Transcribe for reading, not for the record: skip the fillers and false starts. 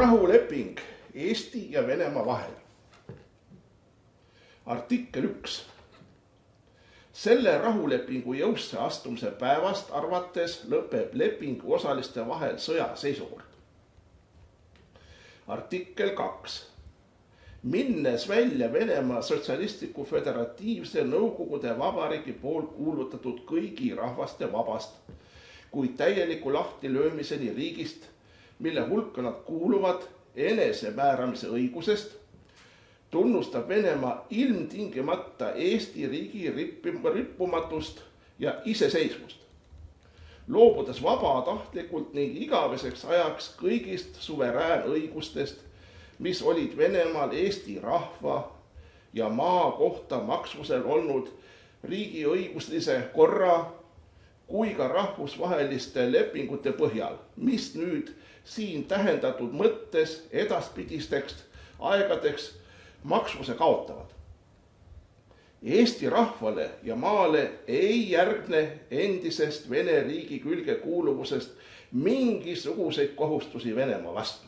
rahuleping Eesti ja Venemaa vahel. Artikkel 1. Selle rahulepingu jõusse astumise päevast arvates lõpeb lepingu osaliste vahel sõjaseisukord. Artikkel 2. Minnes välja Venemaa Sotsialistliku Föderatiivse Nõukogude Vabariigi poolt kuulutatud kõigi rahvaste vabast, kuid täieliku lahtilöömiseni riigist, mille hulka nad kuuluvad enesemääramise õigusest, tunnustab Venemaa ilmtingimata Eesti riigi rippumatust ja iseseisvust, loobudes vabatahtlikult ning igaveseks ajaks kõigist suveräänõigustest, mis olid Venemaal Eesti rahva ja maa kohta maksmusel olnud riigiõiguslise korra kui ka rahvusvaheliste lepingute põhjal, mis nüüd siin tähendatud mõttes edaspidisteks aegadeks maksmuse kaotavad. Eesti rahvale ja maale ei järgne endisest Vene riigi külge kuuluvusest mingisuguseid kohustusi Venemaa vastu.